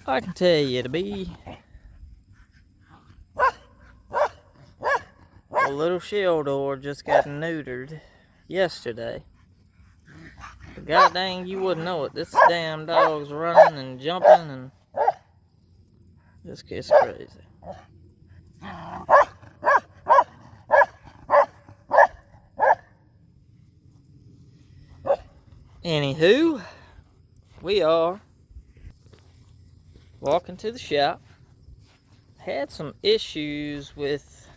I can tell you to be a little shell door just got neutered yesterday. But god dang, you wouldn't know it. This damn dog's running and jumping and this kid's crazy. Anywho, we are walking to the shop. Had some issues with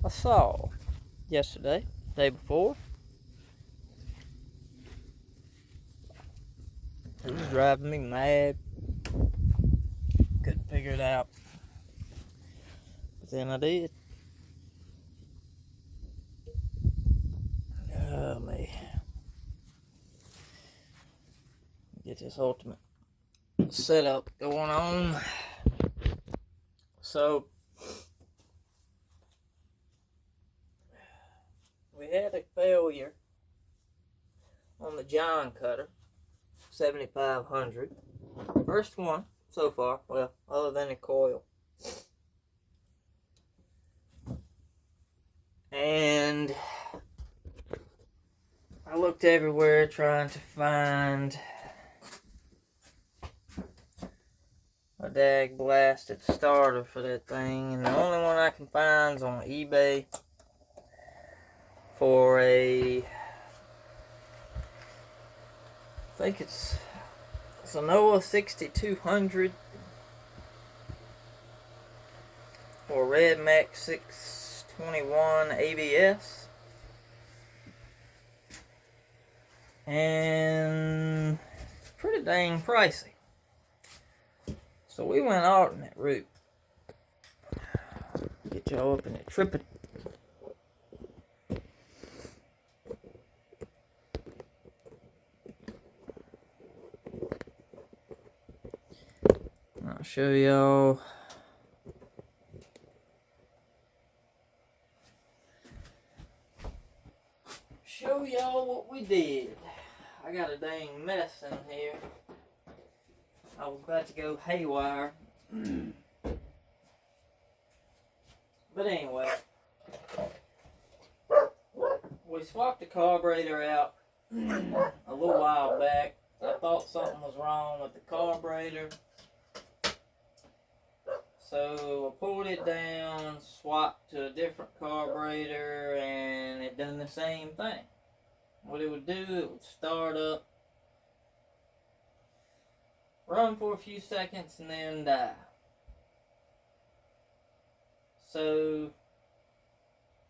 a saw yesterday, day before. It was driving me mad. Couldn't figure it out. But then I did. Oh, man. Get this ultimate setup going on. So, we had a failure on the John cutter, 7500. First one so far, well, other than the coil. And I looked everywhere trying to find a dag blasted starter for that thing, and the only one I can find is on eBay for I think it's a Noah 6200 or Red Max 621 ABS, and it's pretty dang pricey. So we went alternate route. Get y'all up in the tripping. I'll show y'all. What we did. I got a dang mess in here. I was about to go haywire. But anyway, we swapped the carburetor out a little while back. I thought something was wrong with the carburetor. So I pulled it down, swapped to a different carburetor, and it done the same thing. What it would do, it would start up, run for a few seconds, and then die. So,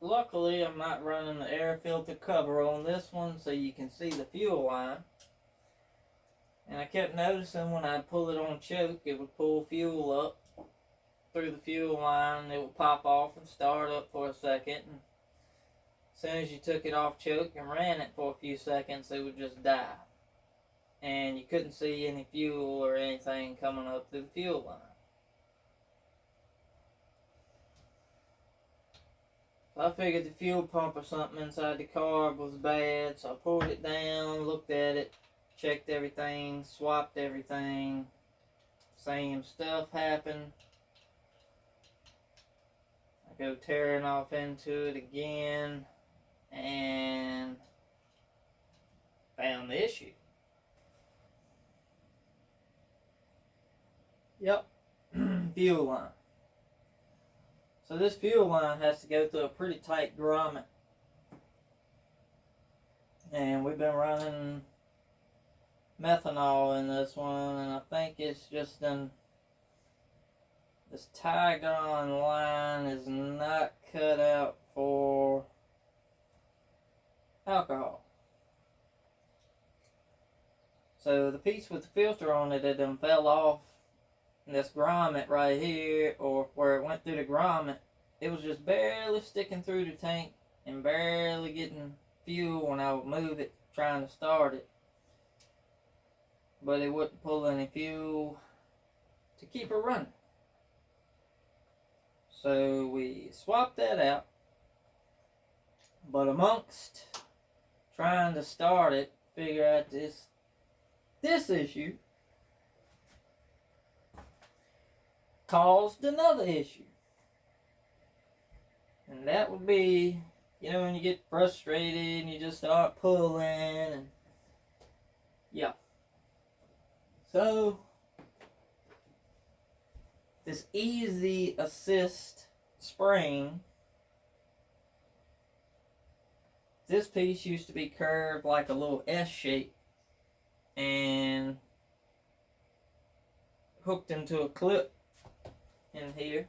luckily I'm not running the air filter cover on this one so you can see the fuel line. And I kept noticing when I'd pull it on choke, it would pull fuel up through the fuel line. It would pop off and start up for a second. And as soon as you took it off choke and ran it for a few seconds, it would just die. And you couldn't see any fuel or anything coming up through the fuel line. So I figured the fuel pump or something inside the carb was bad, so I pulled it down, looked at it, checked everything, swapped everything. Same stuff happened. I go tearing off into it again and found the issue. Yep, fuel line. So this fuel line has to go through a pretty tight grommet. And we've been running methanol in this one, and I think it's just this Tygon line is not cut out for alcohol. So the piece with the filter on it, it done fell off. And this grommet right here, or where it went through the grommet, it was just barely sticking through the tank and barely getting fuel when I would move it, trying to start it. But it wouldn't pull any fuel to keep it running. So we swapped that out. But amongst trying to start it, figure out this issue, caused another issue. And that would be, you know, when you get frustrated and you just start pulling and yeah. So this easy assist spring, this piece used to be curved like a little S shape and hooked into a clip in here.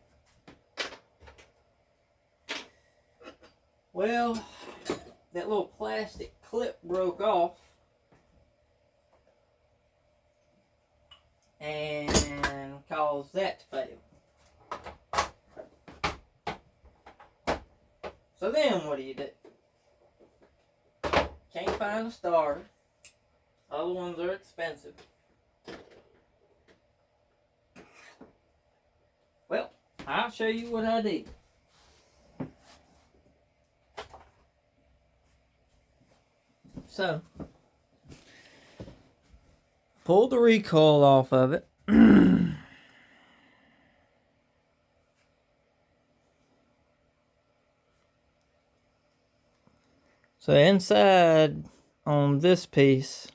Well, that little plastic clip broke off and caused that to fail. So then what do? Can't find a starter. Other ones are expensive. Well, I'll show you what I did. So, pull the recoil off of it. So inside on this piece,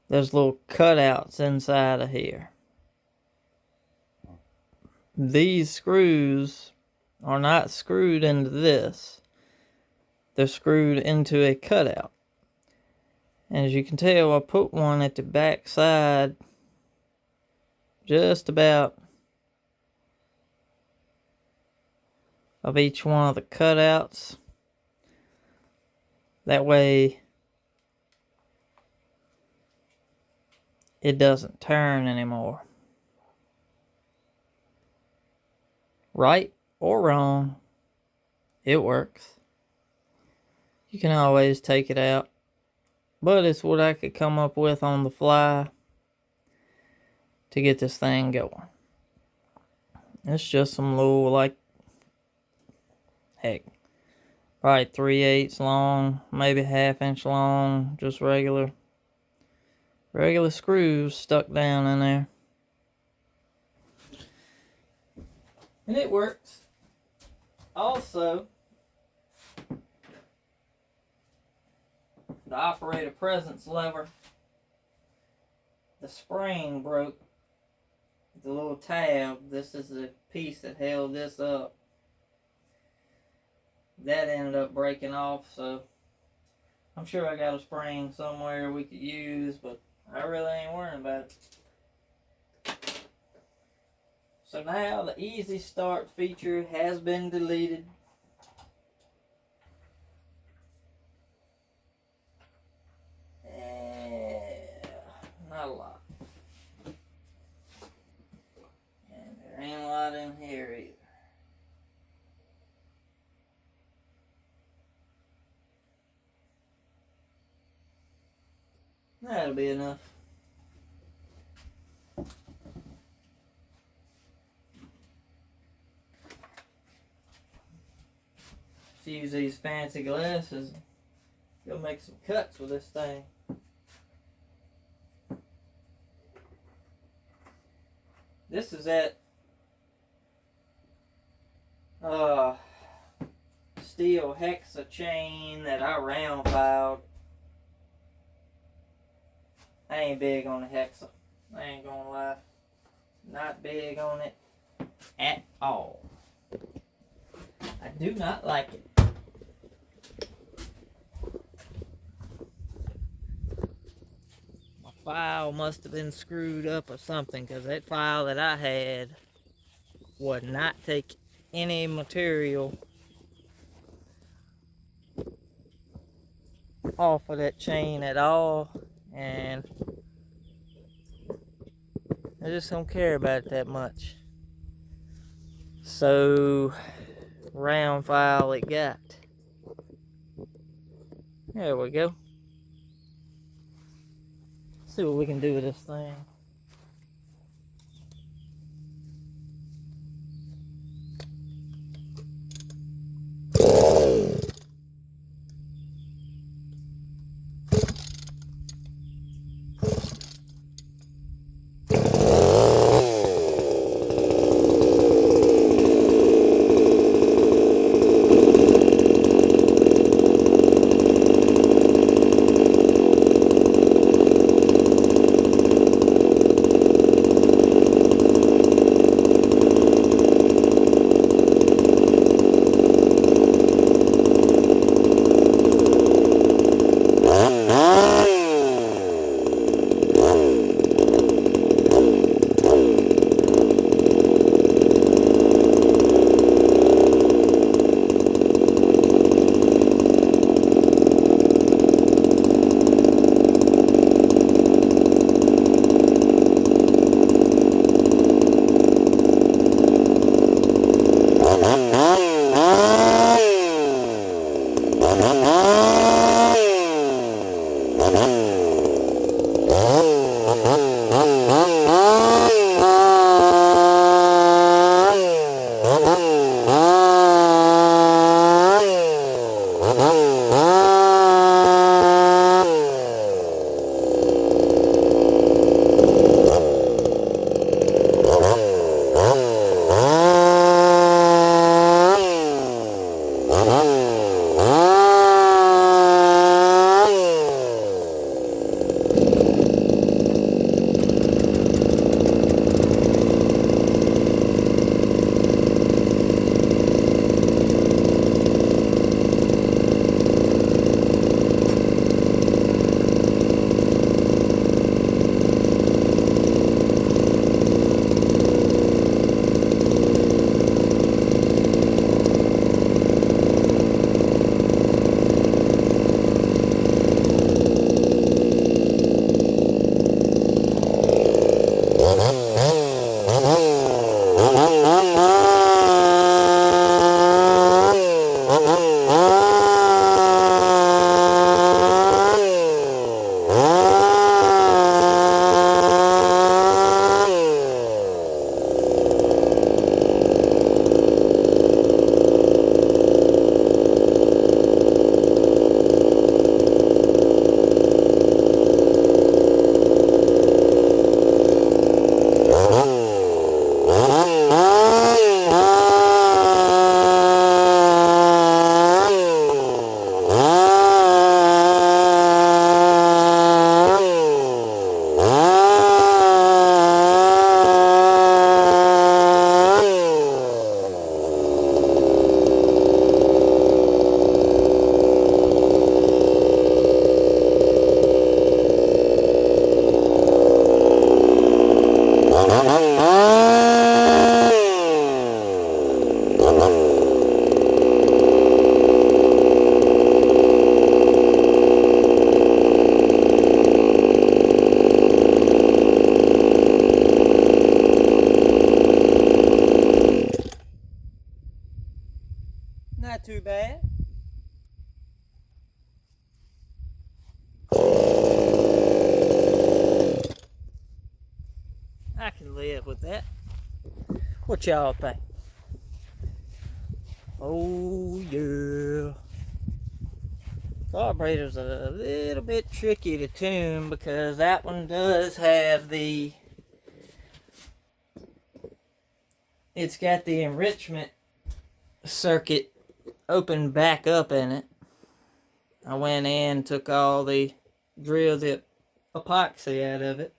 there's little cutouts inside of here. These screws are not screwed into this. They're screwed into a cutout. And as you can tell, I put one at the back side, just about of each one of the cutouts. That way it doesn't turn anymore. Right or wrong, it works. You can always take it out, but it's what I could come up with on the fly to get this thing going. It's just some little, like, heck, probably 3/8 long, maybe 1/2 inch long, just regular screws stuck down in there. And it works. Also, the operator presence lever, the spring broke. The little tab, this is the piece that held this up. That ended up breaking off, so I'm sure I got a spring somewhere we could use, but I really ain't worrying about it. So now the easy start feature has been deleted. Not a lot. And there ain't a lot in here either. That'll be enough. Let's use these fancy glasses. Go make some cuts with this thing. This is that steel hexa chain that I round filed. I ain't big on the hexa. I ain't gonna lie. Not big on it at all. I do not like it. My file must have been screwed up or something, because that file that I had would not take any material off of that chain at all, and I just don't care about it that much. So round file it got. There we go. See what we can do with this thing. Not too bad. I can live with that. What y'all think? Oh yeah. Carburetor's a little bit tricky to tune because that one does have the, it's got the enrichment circuit open back up in it. I went in, took all the drilled the epoxy out of it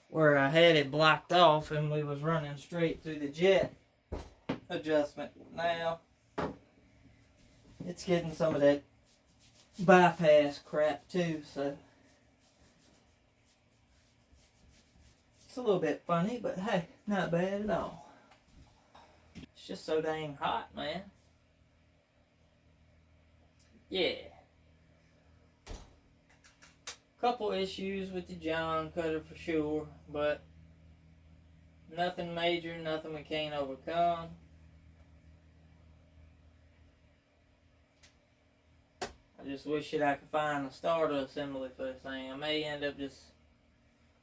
where I had it blocked off and we was running straight through the jet adjustment. Now it's getting some of that bypass crap too, so it's a little bit funny, but hey, not bad at all. It's just so dang hot, man. Yeah. Couple issues with the John cutter for sure, but nothing major, nothing we can't overcome. I just wish that I could find a starter assembly for this thing. I may end up just,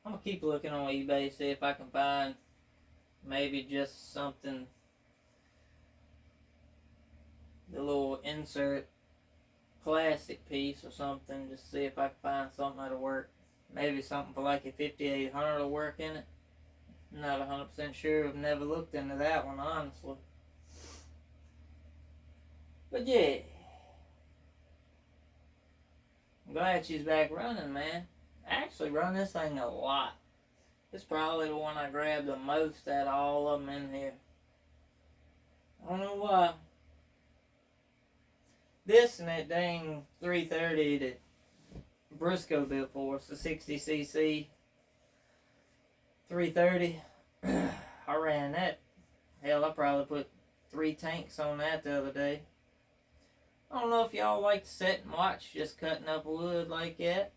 I'm going to keep looking on eBay, see if I can find maybe just something, the little insert plastic piece or something, just see if I can find something that'll work. Maybe something for like a 5800 will work in it. I'm not 100% sure. I've never looked into that one, honestly. But yeah, I'm glad she's back running, man. I actually run this thing a lot. It's probably the one I grabbed the most out of all of them in here. I don't know why. This and that dang 330 that Briscoe built for us, the 60cc 330. I ran that. Hell, I probably put 3 tanks on that the other day. I don't know if y'all like to sit and watch just cutting up wood like that.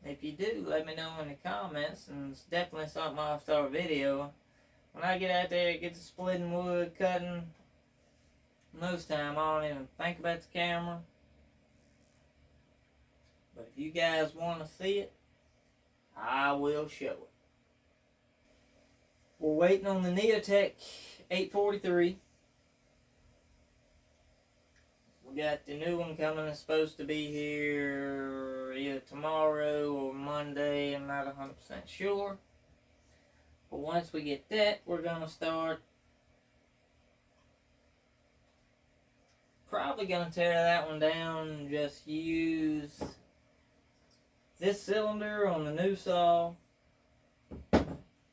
If you do, let me know in the comments, and it's definitely something I'll start a video. When I get out there, get to splitting wood, cutting, most time I don't even think about the camera. But if you guys want to see it, I will show it. We're waiting on the Neotech 843. We got the new one coming. It's supposed to be here either tomorrow or Monday. I'm not 100% sure. But once we get that, we're going to start. Probably going to tear that one down and just use this cylinder on the new saw.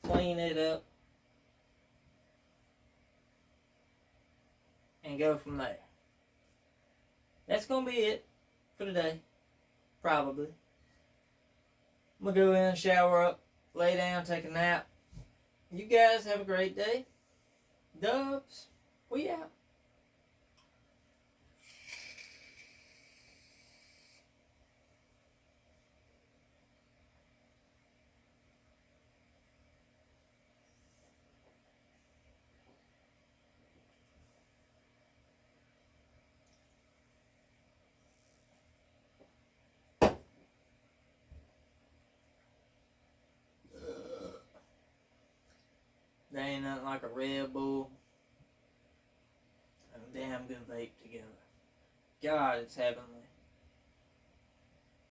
Clean it up. And go from there. That's going to be it for today. Probably. I'm going to go in, shower up, lay down, take a nap. You guys have a great day. Dubs, we out. There ain't nothing like a Red Bull and a damn good vape together. God, it's heavenly.